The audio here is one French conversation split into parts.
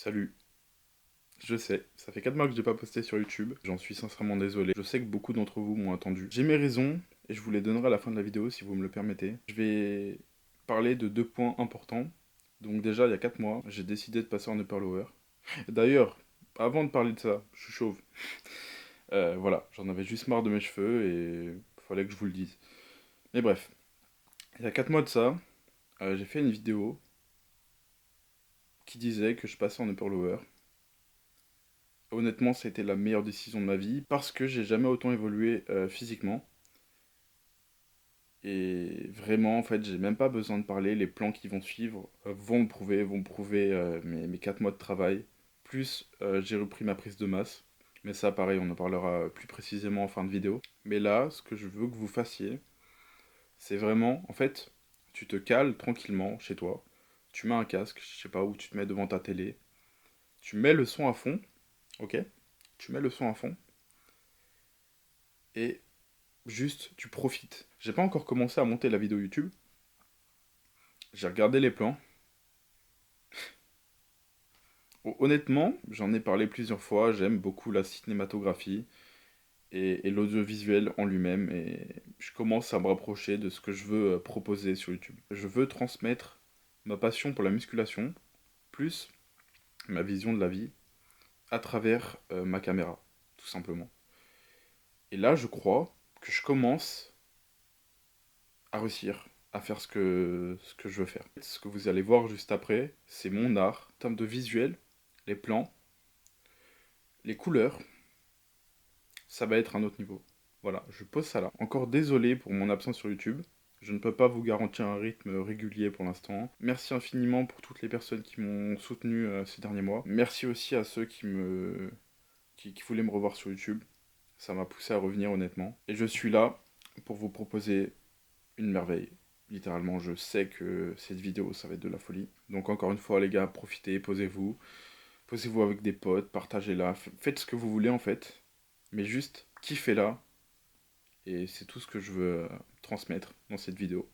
Salut. Je sais, ça fait 4 mois que je n'ai pas posté sur YouTube, j'en suis sincèrement désolé. Je sais que beaucoup d'entre vous m'ont attendu. J'ai mes raisons, et je vous les donnerai à la fin de la vidéo si vous me le permettez. Je vais parler de 2 points importants. Donc déjà, il y a 4 mois, j'ai décidé de passer en upper lower. D'ailleurs, avant de parler de ça, je suis chauve. Voilà, j'en avais juste marre de mes cheveux et fallait que je vous le dise. Mais bref, il y a 4 mois de ça, j'ai fait une vidéo qui disait que je passais en upper lower. Honnêtement, ça a été la meilleure décision de ma vie parce que j'ai jamais autant évolué physiquement. Et vraiment, en fait, j'ai même pas besoin de parler. Les plans qui vont suivre vont me prouver mes 4 mois de travail. Plus j'ai repris ma prise de masse. Mais ça, pareil, on en parlera plus précisément en fin de vidéo. Mais là, ce que je veux que vous fassiez, c'est vraiment, en fait, tu te cales tranquillement chez toi. Tu mets un casque, je sais pas où, tu te mets devant ta télé. Tu mets le son à fond, ok? Tu mets le son à fond. Et juste, tu profites. J'ai pas encore commencé à monter la vidéo YouTube. J'ai regardé les plans. Honnêtement, j'en ai parlé plusieurs fois. J'aime beaucoup la cinématographie et l'audiovisuel en lui-même. Et je commence à me rapprocher de ce que je veux proposer sur YouTube. Je veux transmettre ma passion pour la musculation, plus ma vision de la vie, à travers ma caméra, tout simplement. Et là, je crois que je commence à réussir à faire ce que je veux faire. Ce que vous allez voir juste après, c'est mon art. En termes de visuel, les plans, les couleurs, ça va être un autre niveau. Voilà, je pose ça là. Encore désolé pour mon absence sur YouTube. Je ne peux pas vous garantir un rythme régulier pour l'instant. Merci infiniment pour toutes les personnes qui m'ont soutenu ces derniers mois. Merci aussi à ceux qui voulaient me revoir sur YouTube. Ça m'a poussé à revenir honnêtement. Et je suis là pour vous proposer une merveille. Littéralement, je sais que cette vidéo, ça va être de la folie. Donc encore une fois, les gars, profitez, posez-vous. Posez-vous avec des potes, partagez-la. Faites ce que vous voulez en fait. Mais juste, kiffez-la. Et c'est tout ce que je veux transmettre dans cette vidéo.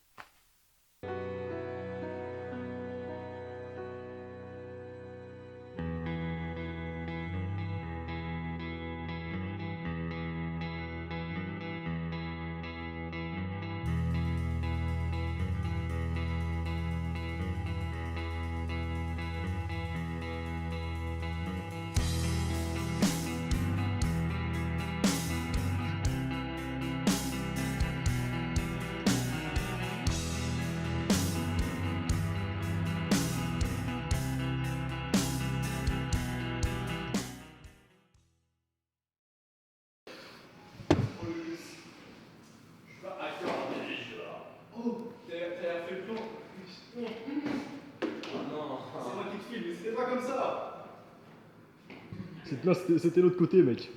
Non, c'était l'autre côté, mec.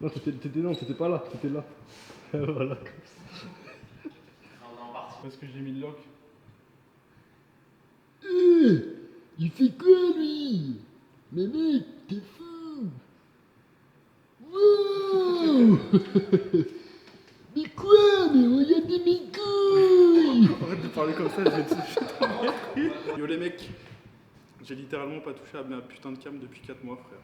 Non, t'étais pas là, t'étais là. Voilà. Parce que j'ai mis le lock. Il fait quoi, lui? Mais mec, t'es fou. Wow. Mais quoi? Mais regardez mes couilles. Arrête de parler comme ça, je vais te toucher. Yo les mecs, j'ai littéralement pas touché à ma putain de cam depuis 4 mois, frère.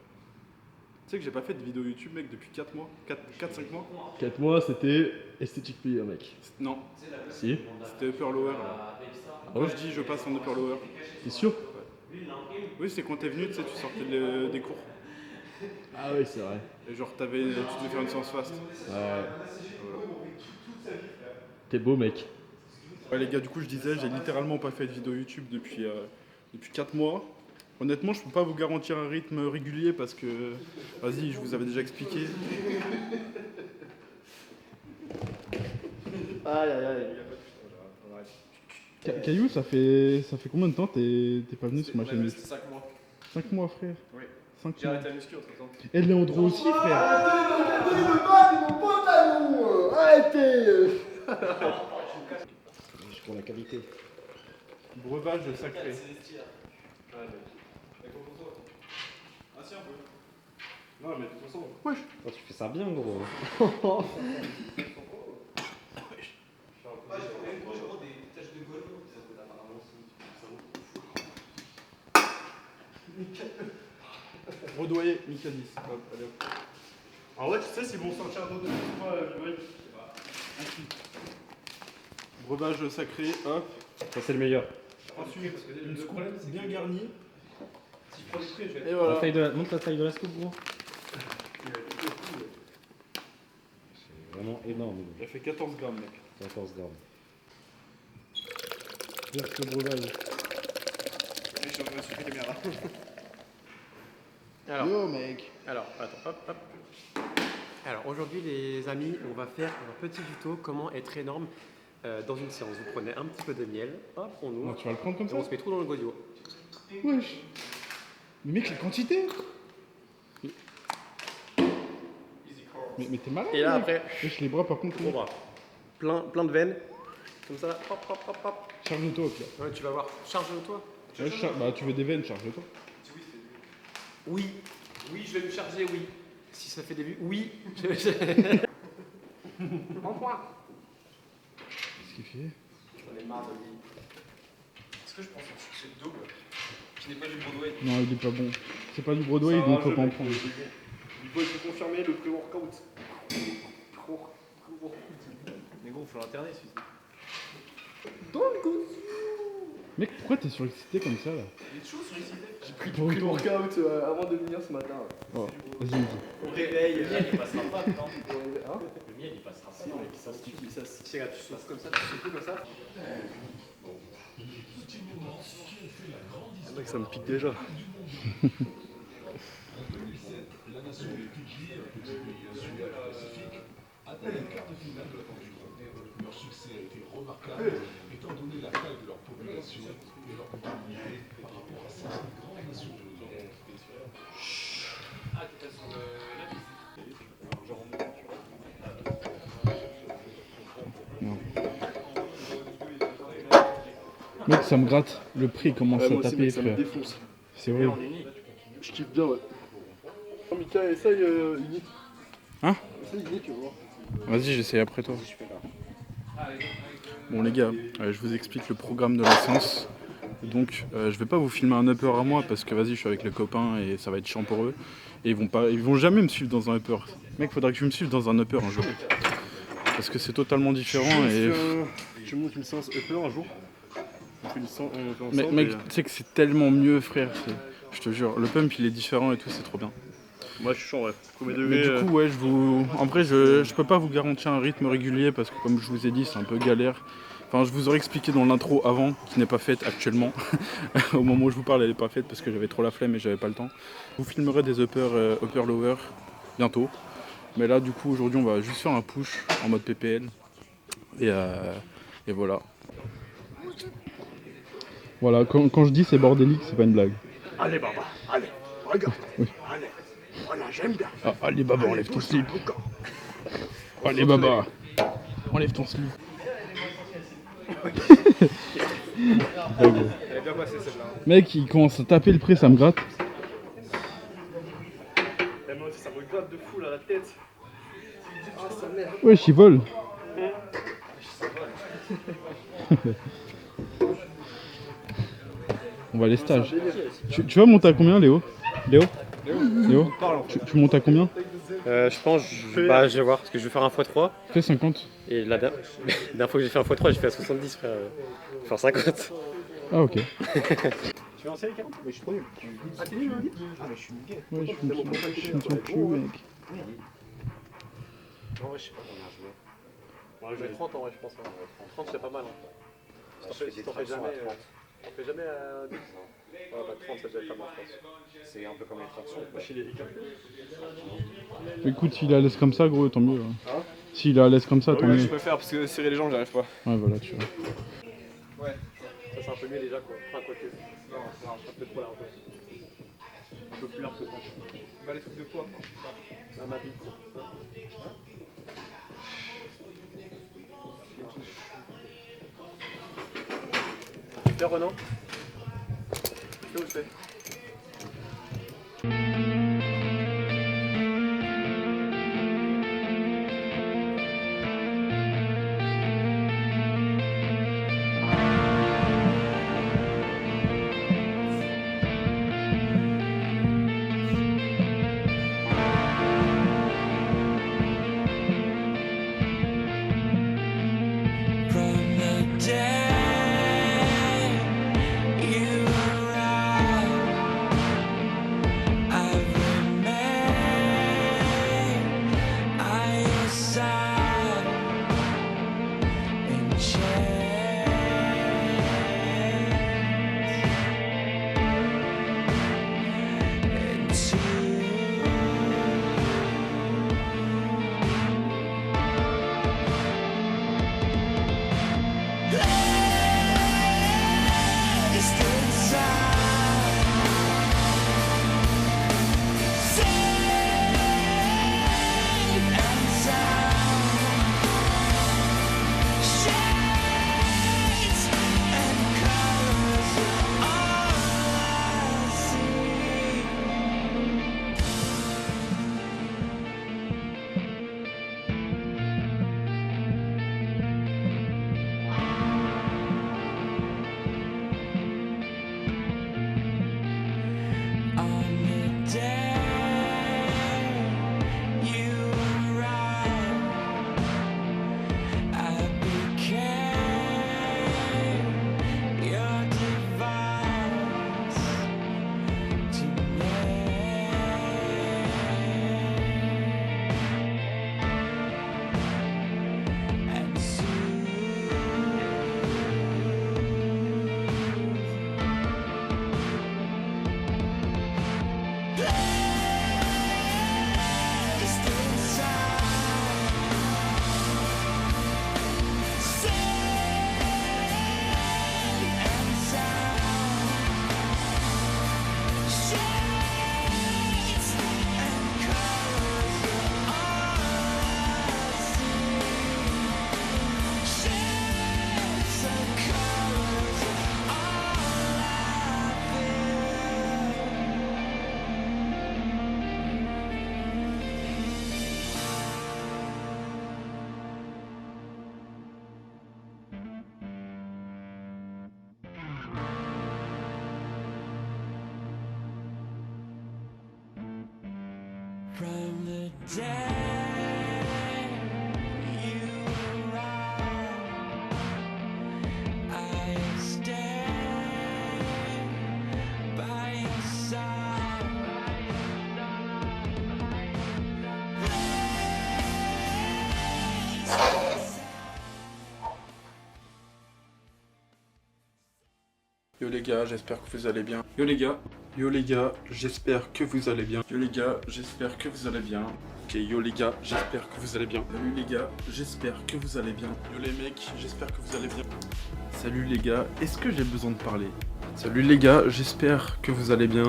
Tu sais que j'ai pas fait de vidéo YouTube, mec, depuis 4 mois 4-5 mois. 4 mois, c'était esthétique player, mec. Non, Si. c'était upper lower là. Moi je dis je passe en upper lower. T'es sûr? Oui, c'est quand t'es venu, tu sais, tu sortais des cours. Ah oui, c'est vrai. Et genre tu devais faire une séance fast. Ouais. Voilà. T'es beau, mec. Ouais les gars, du coup je disais, j'ai littéralement pas fait de vidéo YouTube depuis 4 mois. Honnêtement, je peux pas vous garantir un rythme régulier parce que, vas-y, je vous avais déjà expliqué. Aïe aïe aïe. Caillou, ça fait combien de temps t'es pas venu sur ma chaîne? 5 mois. 5 mois, frère. Oui. 5 J'ai mois. arrêté la muscu entre temps. Et Léandro aussi, frère. Arrêtez de battre mon pantalon. Arrêtez. Pour la qualité. Breuvage sacré. Ouais, mec. D'accord pour toi. Ah, si, un peu. Non, mais de toute façon. Oh, tu fais ça bien, gros. Ah, j'ai quand même gros des taches de golf. Apparemment, Broadway, Michaelis. Hop, allez hop. En vrai, tu sais s'ils vont sortir d'autres fois, oui. Breuvage sacré, hop. Ça, c'est le meilleur. Ensuite, une scoop bien garnie. Si je prends des prix, je vais Et voilà. Montre la taille de la scoop, gros. C'est vraiment énorme. Elle fait 14 grammes, mec. 14 grammes. Verse le breuvage. Je suis en train de suivre les caméras. Alors, Yo, mec. attends, hop, hop. Alors, aujourd'hui, les amis, on va faire un petit tuto comment être énorme dans une séance. Vous prenez un petit peu de miel, hop, on ouvre, Tu vas le prendre comme et ça? on se met tout dans le gosiot. Wesh. Mais mec, la quantité. Mais t'es malade. Et là, mec. après, Wesh, les bras par contre. gros bras. Plein de veines, comme ça, hop, hop, hop, hop. Charge-toi, Pierre. Ouais, tu vas voir, charge-toi. Ouais, bah, tu veux des veines, charge-toi. Oui, oui, je vais me charger, oui. Si ça fait des vues, oui. Qu'est-ce qu'il fait? J'en ai marre de lui. Est-ce que je pense que c'est le double qui n'est pas du Broadway? Non, il est pas bon. C'est pas du Broadway, donc faut pas en prendre. Il faut confirmer le pré-workout. Mais gros, faut l'interner celui-ci. Mec, pourquoi t'es surexcité comme ça là? Il est chaud sur ici. J'ai pris du pré-workout avant de venir ce matin. Oh, vas-y, vas-y. Au réveil. Le miel il passera pas, non? Hein Le miel il passera pas. Ça se suffit, ça se suffit. Tu souffles comme ça, tu souffles comme ça. Mec, ça me pique déjà. Mec, ça me gratte. Le prix commence à taper, ça me frère. défonce. C'est vrai. Je kiffe bien, ouais. Oh, Mika, essaye Unit. Hein? Essaye Unit, tu vas voir. Vas-y, j'essaie après toi. Bon les gars, je vous explique le programme de la séance. Donc je vais pas vous filmer un upper à moi parce que vas-y je suis avec les copains et ça va être chiant pour eux. Et ils vont jamais me suivre dans un upper. Mec, faudra que tu me suives dans un upper un jour. Parce que c'est totalement différent et... Tu montes une séance upper un jour. On fait une séance Mec, tu sais que c'est tellement mieux frère. Je te jure, le pump il est différent et tout, c'est trop bien. Moi je suis chaud, ouais. Premier Mais degré. du coup, ouais, en vrai, je peux pas vous garantir un rythme régulier parce que, comme je vous ai dit, c'est un peu galère. Enfin, je vous aurais expliqué dans l'intro avant, qui n'est pas faite actuellement. Au moment où je vous parle, elle n'est pas faite parce que j'avais trop la flemme et j'avais pas le temps. Je vous filmerai des upper-lower bientôt. Mais là, du coup, aujourd'hui, on va juste faire un push en mode PPL. Et voilà. Voilà, quand je dis c'est bordélique, c'est pas une blague. Allez, Baba, allez, regarde. Allez, voilà, j'aime bien. Ah, allez, Baba, enlève ton slip. Encore. Allez, Baba, enlève ton slip. Elle est bien passée celle-là. Mec, il commence à taper le prix, ça me gratte. Et moi aussi, ça me gratte de fou là, la tête. Ah, sa mère. Wesh, il vole. On va les stages. Tu vas monter à combien, Léo? Léo, tu montes à combien? Je pense, je vais voir, parce que je vais faire un x3. Fais 50. Et la dernière fois que j'ai fait un x3, j'ai fait à 70, frère. Je vais faire 50. Ah, ok. Tu veux en série 40? Mais je suis trop nul. Ah, t'es nul, ah, mais je suis nul. Ouais, je me sens cul, mec. En vrai, je sais pas combien je mets. Moi, je mets 30 en vrai, je pense. 30, c'est pas mal. Hein. T'en fais jamais à 10. Ouais, bah 30, ça doit être pas mal, je pense. C'est un peu comme les tractions. Moi, chez les Écoute, s'il est à l'aise comme ça, gros, tant mieux. Hein. S'il est à l'aise comme ça, tant Ouais, mieux. je peux faire parce que serrer les jambes, j'arrive pas. Ouais, voilà, tu vois. Ouais, ça c'est un peu mieux déjà, quoi. Enfin, quoi que. Non, c'est un peu trop là, en fait. Un peu plus large que ça. Bah, les trucs de poids. À ma bite, quoi. Tu fais, Renan? Tu fais ou je fais? from the day you arrived. I stay by your side. Yo les gars, j'espère que vous allez bien. Yo les gars, j'espère que vous allez bien. Yo les gars, j'espère que vous allez bien. Ok, yo les gars, j'espère que vous allez bien. Salut les gars, j'espère que vous allez bien. Yo les mecs, j'espère que vous allez bien. Salut les gars, est-ce que j'ai besoin de parler? Salut les gars, j'espère que vous allez bien.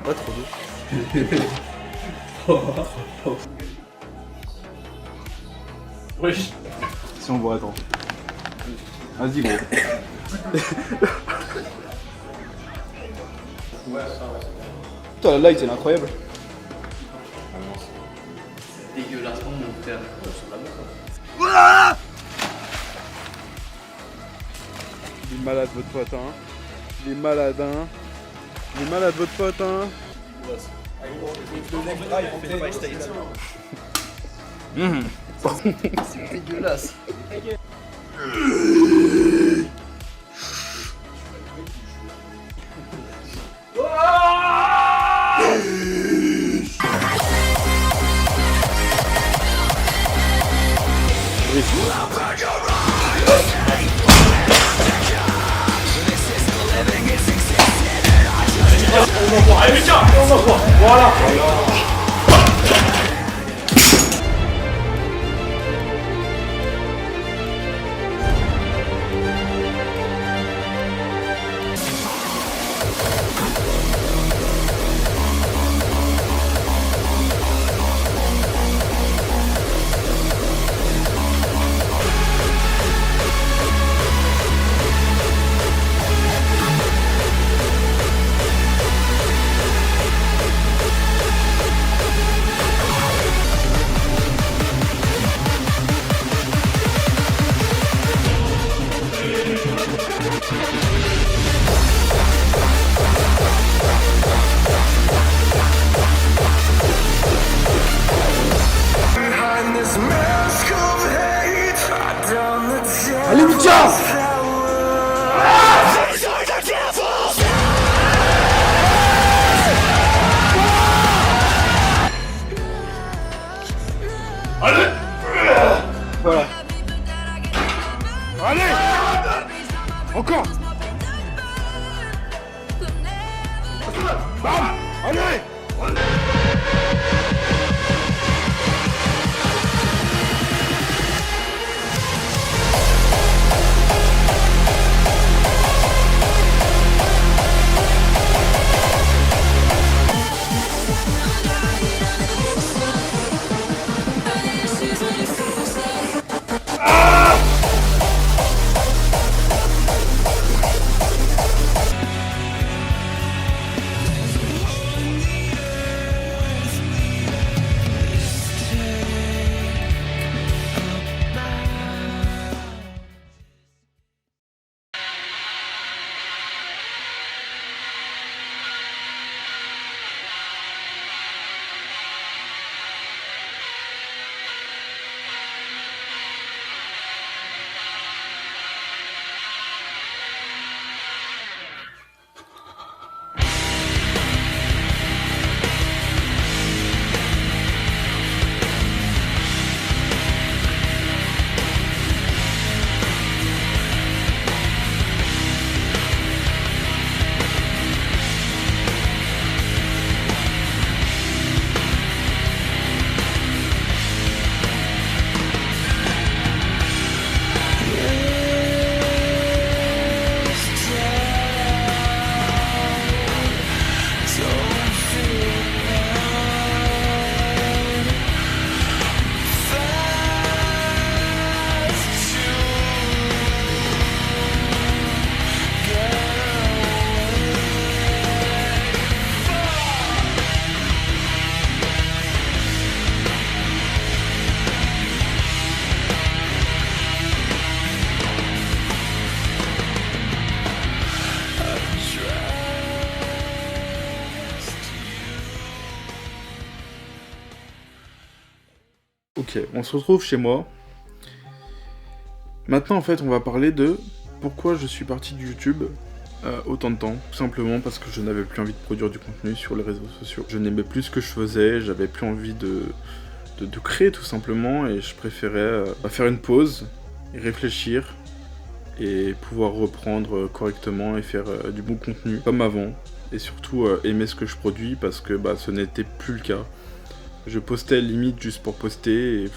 Pas trop d'eau. Wesh. Si on voit, attends. Vas-y gros. Putain, la light, elle est incroyable. Dégueulassement, mon frère. Il est malade votre pote hein. Il est malade hein. Il est malade votre pote hein. C'est dégueulasse. Allez, Mika, on envoie. Voilà. Allez, Mika! Voilà. Allez! Encore! Bam! Allez! Ok, on se retrouve chez moi. Maintenant, en fait, on va parler de pourquoi je suis parti de YouTube autant de temps. Tout simplement parce que je n'avais plus envie de produire du contenu sur les réseaux sociaux. Je n'aimais plus ce que je faisais, j'avais plus envie de créer tout simplement, et je préférais faire une pause, et réfléchir, et pouvoir reprendre correctement et faire du bon contenu comme avant. Et surtout aimer ce que je produis, parce que ce n'était plus le cas. Je postais limite juste pour poster,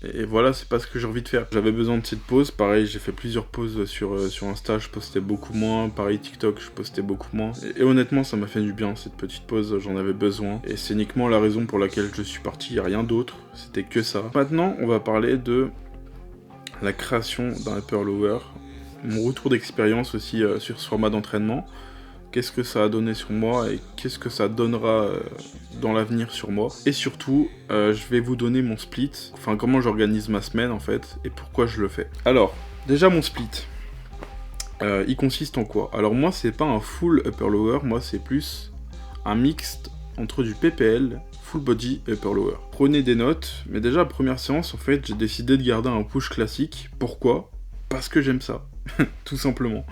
et voilà, c'est pas ce que j'ai envie de faire. J'avais besoin de cette pause, pareil, j'ai fait plusieurs pauses sur Insta, je postais beaucoup moins, pareil TikTok, je postais beaucoup moins. Et honnêtement, ça m'a fait du bien, cette petite pause, j'en avais besoin. Et c'est uniquement la raison pour laquelle je suis parti, y a rien d'autre, c'était que ça. Maintenant, on va parler de la création d'un upper lower, mon retour d'expérience aussi sur ce format d'entraînement. Qu'est-ce que ça a donné sur moi et qu'est-ce que ça donnera dans l'avenir sur moi. Et surtout, je vais vous donner mon split, enfin comment j'organise ma semaine en fait, et pourquoi je le fais. Alors, déjà mon split, il consiste en quoi? Alors moi c'est pas un full upper lower, moi c'est plus un mixte entre du PPL, full body et upper lower. Prenez des notes, mais déjà première séance en fait j'ai décidé de garder un push classique. Pourquoi? Parce que j'aime ça. Tout simplement.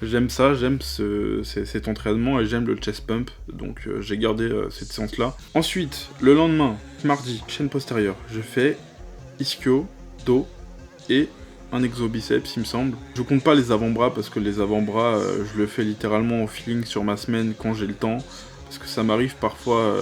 J'aime ça, j'aime cet entraînement et j'aime le chest pump, donc j'ai gardé cette séance là. Ensuite, le lendemain, mardi, chaîne postérieure, je fais ischio, dos et un exo biceps il me semble. Je compte pas les avant-bras parce que les avant-bras je le fais littéralement au feeling sur ma semaine quand j'ai le temps. Parce que ça m'arrive parfois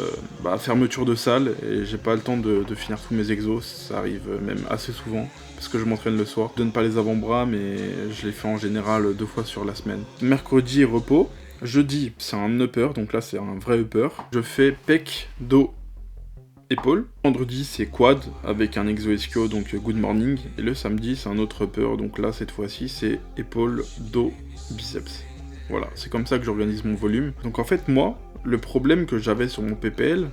à fermeture de salle et j'ai pas le temps de finir tous mes exos, ça arrive même assez souvent parce que je m'entraîne le soir. Je donne pas les avant-bras mais je les fais en général 2 fois sur la semaine. Mercredi repos, jeudi c'est un upper, donc là c'est un vrai upper. Je fais pec, dos, épaule. Vendredi c'est quad avec un exo ischio donc good morning. Et le samedi c'est un autre upper, donc là cette fois-ci c'est épaule, dos, biceps. Voilà, c'est comme ça que j'organise mon volume. Donc en fait moi, le problème que j'avais sur mon PPL,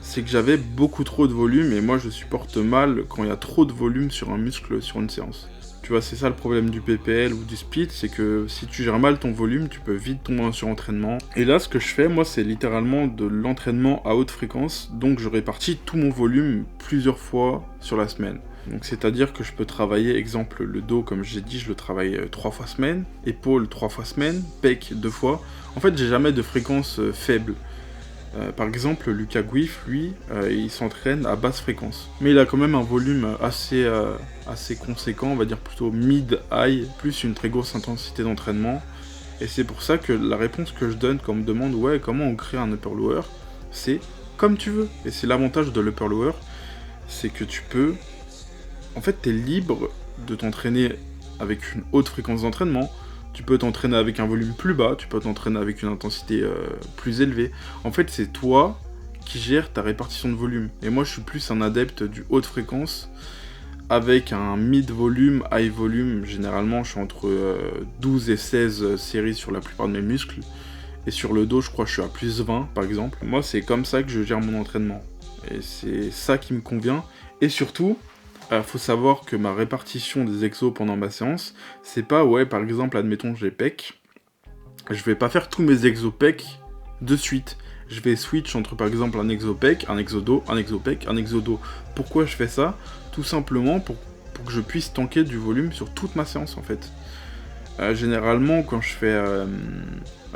c'est que j'avais beaucoup trop de volume et moi je supporte mal quand il y a trop de volume sur un muscle sur une séance. Tu vois, c'est ça le problème du PPL ou du split, c'est que si tu gères mal ton volume, tu peux vite tomber en surentraînement. Et là, ce que je fais, moi, c'est littéralement de l'entraînement à haute fréquence, donc je répartis tout mon volume plusieurs fois sur la semaine. Donc c'est-à-dire que je peux travailler, exemple, le dos, comme j'ai dit, je le travaille 3 fois semaine, épaule 3 fois semaine, pec 2 fois. En fait, j'ai jamais de fréquence faible. Par exemple, Lucas Guif, lui, il s'entraîne à basse fréquence. Mais il a quand même un volume assez conséquent, on va dire plutôt mid-high, plus une très grosse intensité d'entraînement. Et c'est pour ça que la réponse que je donne quand on me demande « Ouais, comment on crée un upper lower ?» c'est comme tu veux. Et c'est l'avantage de l'upper lower, c'est que tu peux... En fait, t'es libre de t'entraîner avec une haute fréquence d'entraînement. Tu peux t'entraîner avec un volume plus bas, tu peux t'entraîner avec une intensité plus élevée. En fait, c'est toi qui gères ta répartition de volume. Et moi, je suis plus un adepte du haute fréquence avec un mid-volume, high volume. Généralement, je suis entre 12 et 16 séries sur la plupart de mes muscles. Et sur le dos, je crois que je suis à plus 20, par exemple. Moi, c'est comme ça que je gère mon entraînement. Et c'est ça qui me convient. Et surtout... faut savoir que ma répartition des exos pendant ma séance, c'est pas, ouais, par exemple, admettons, j'ai pec, je vais pas faire tous mes exos pec de suite. Je vais switch entre, par exemple, un exo pec, un exo dos, un exo pec, un exo dos. Pourquoi je fais ça? Tout simplement pour que je puisse tanker du volume sur toute ma séance, en fait. Généralement, quand je fais...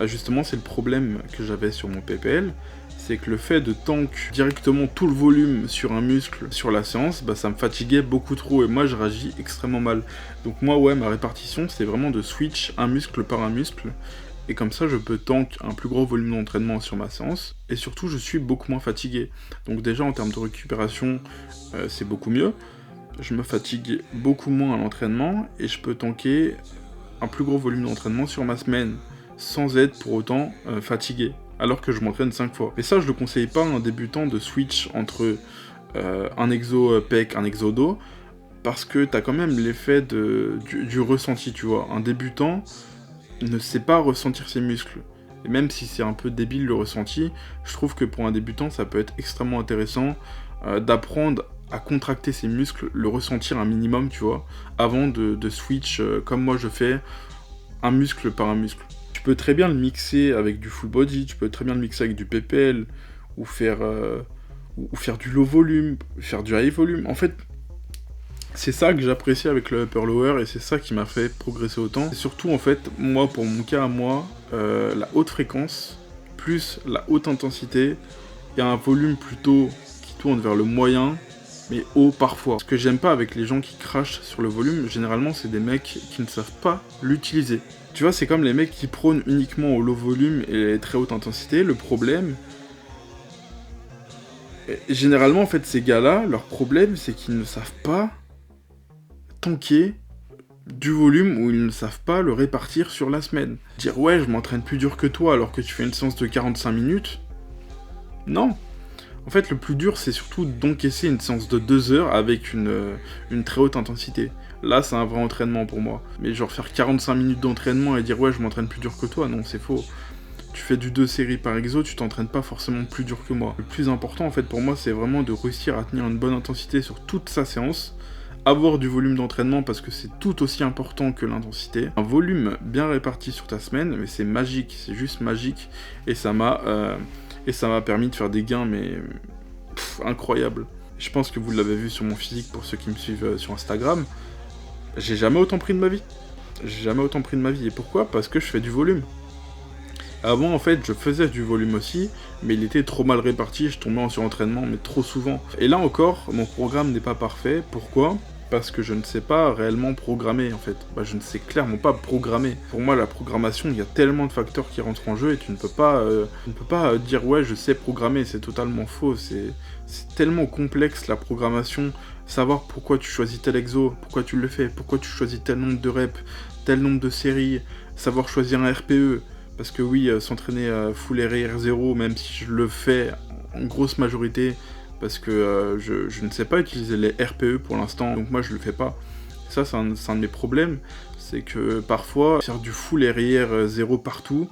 justement, c'est le problème que j'avais sur mon PPL, c'est que le fait de tank directement tout le volume sur un muscle sur la séance, ça me fatiguait beaucoup trop et moi je réagis extrêmement mal. Donc moi ouais, ma répartition c'est vraiment de switch un muscle par un muscle et comme ça je peux tank un plus gros volume d'entraînement sur ma séance et surtout je suis beaucoup moins fatigué. Donc déjà en termes de récupération c'est beaucoup mieux, je me fatigue beaucoup moins à l'entraînement et je peux tanker un plus gros volume d'entraînement sur ma semaine sans être pour autant fatigué. Alors que je m'entraîne 5 fois. Mais ça, je le conseille pas à un débutant de switch entre un exo pec, un exo dos, parce que t'as quand même l'effet du ressenti, tu vois. Un débutant ne sait pas ressentir ses muscles. Et même si c'est un peu débile le ressenti, je trouve que pour un débutant, ça peut être extrêmement intéressant d'apprendre à contracter ses muscles, le ressentir un minimum, tu vois, avant de switch, comme moi je fais, un muscle par un muscle. Tu peux très bien le mixer avec du full body, tu peux très bien le mixer avec du PPL, ou faire ou faire du low volume, faire du high volume. En fait, c'est ça que j'apprécie avec le upper lower et c'est ça qui m'a fait progresser autant. Et surtout, en fait, moi, pour mon cas à moi, la haute fréquence plus la haute intensité et un volume plutôt qui tourne vers le moyen, mais haut parfois. Ce que j'aime pas avec les gens qui crachent sur le volume, généralement, c'est des mecs qui ne savent pas l'utiliser. Tu vois, c'est comme les mecs qui prônent uniquement au low volume et très haute intensité. Le problème, généralement, en fait, ces gars-là, leur problème, c'est qu'ils ne savent pas tanker du volume ou ils ne savent pas le répartir sur la semaine. Dire ouais, je m'entraîne plus dur que toi alors que tu fais une séance de 45 minutes. Non. En fait, le plus dur, c'est surtout d'encaisser une séance de 2 heures avec une très haute intensité. Là, c'est un vrai entraînement pour moi. Mais genre faire 45 minutes d'entraînement et dire ouais, je m'entraîne plus dur que toi, non, c'est faux. Tu fais du 2 séries par exo, tu t'entraînes pas forcément plus dur que moi. Le plus important, en fait, pour moi, c'est vraiment de réussir à tenir une bonne intensité sur toute sa séance, avoir du volume d'entraînement parce que c'est tout aussi important que l'intensité. Un volume bien réparti sur ta semaine, mais c'est magique, c'est juste magique. Et ça m'a permis de faire des gains, mais incroyables. Je pense que vous l'avez vu sur mon physique pour ceux qui me suivent sur Instagram. J'ai jamais autant pris de ma vie. J'ai jamais autant pris de ma vie. Et pourquoi ? Parce que je fais du volume. Avant, en fait, je faisais du volume aussi, mais il était trop mal réparti, je tombais en surentraînement, mais trop souvent. Et là encore, mon programme n'est pas parfait. Pourquoi ? Parce que je ne sais pas réellement programmer, en fait. Je ne sais clairement pas programmer. Pour moi, la programmation, il y a tellement de facteurs qui rentrent en jeu, et tu ne peux pas dire « ouais, je sais programmer », c'est totalement faux. C'est tellement complexe, la programmation. Savoir pourquoi tu choisis tel exo, pourquoi tu le fais, pourquoi tu choisis tel nombre de reps, tel nombre de séries, savoir choisir un RPE. Parce que oui, s'entraîner full RIR 0, même si je le fais en grosse majorité, parce que je ne sais pas utiliser les RPE pour l'instant, donc moi je le fais pas. Ça, c'est un de mes problèmes, c'est que parfois, faire du full RIR 0 partout,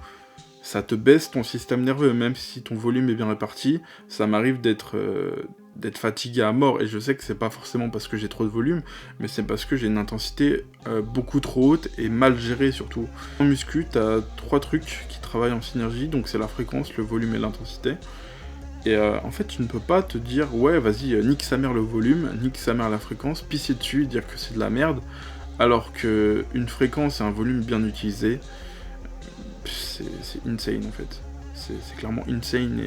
ça te baisse ton système nerveux, même si ton volume est bien réparti. Ça m'arrive d'être fatigué à mort, et je sais que c'est pas forcément parce que j'ai trop de volume, mais c'est parce que j'ai une intensité beaucoup trop haute et mal gérée surtout. En muscu, t'as 3 trucs qui travaillent en synergie, donc c'est la fréquence, le volume et l'intensité. Et en fait, tu ne peux pas te dire, ouais, vas-y, nique sa mère le volume, nique sa mère la fréquence, pisser dessus, dire que c'est de la merde, alors que une fréquence et un volume bien utilisés, c'est insane en fait. C'est clairement insane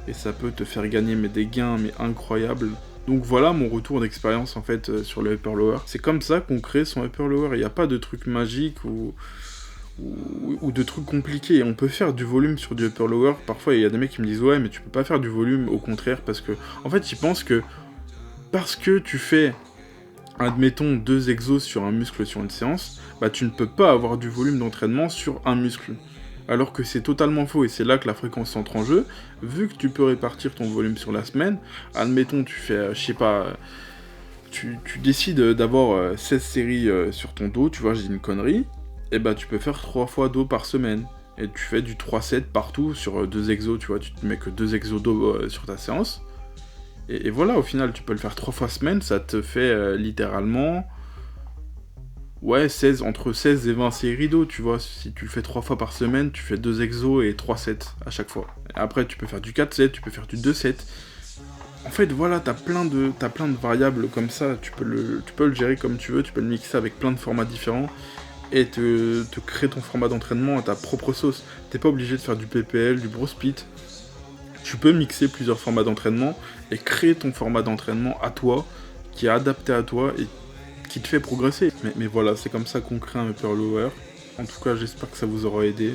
et ça peut te faire gagner des gains incroyables. Donc voilà mon retour d'expérience en fait sur le upper lower. C'est comme ça qu'on crée son upper lower, il n'y a pas de truc magique ou de trucs compliqués. On peut faire du volume sur du upper lower. Parfois il y a des mecs qui me disent ouais mais tu peux pas faire du volume, au contraire, parce que en fait ils pensent que parce que tu fais admettons 2 exos sur un muscle sur une séance, tu ne peux pas avoir du volume d'entraînement sur un muscle. Alors que c'est totalement faux, et c'est là que la fréquence entre en jeu. Vu que tu peux répartir ton volume sur la semaine, admettons tu fais, je sais pas, tu décides d'avoir 16 séries sur ton dos, tu vois, j'ai une connerie, et tu peux faire 3 fois dos par semaine. Et tu fais du 3-7 partout sur 2 exos, tu vois, tu te mets que 2 exos dos sur ta séance. Et voilà, au final, tu peux le faire 3 fois semaine, ça te fait littéralement... Ouais, entre 16 et 20 séries d'eau, tu vois, si tu le fais 3 fois par semaine, tu fais 2 exos et 3 sets à chaque fois. Et après, tu peux faire du 4-7, tu peux faire du 2-7. En fait, voilà, t'as plein de variables comme ça, tu peux le gérer comme tu veux, tu peux le mixer avec plein de formats différents, et te créer ton format d'entraînement à ta propre sauce. T'es pas obligé de faire du PPL, du bro split. Tu peux mixer plusieurs formats d'entraînement, et créer ton format d'entraînement à toi, qui est adapté à toi, et qui te fait progresser. Mais voilà, c'est comme ça qu'on crée un upper lower. En tout cas, j'espère que ça vous aura aidé.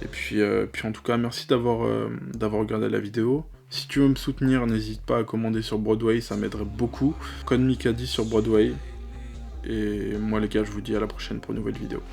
Et puis en tout cas, merci d'avoir regardé la vidéo. Si tu veux me soutenir, n'hésite pas à commander sur Broadway, ça m'aiderait beaucoup. Code Mikadi sur Broadway. Et moi les gars, je vous dis à la prochaine pour une nouvelle vidéo.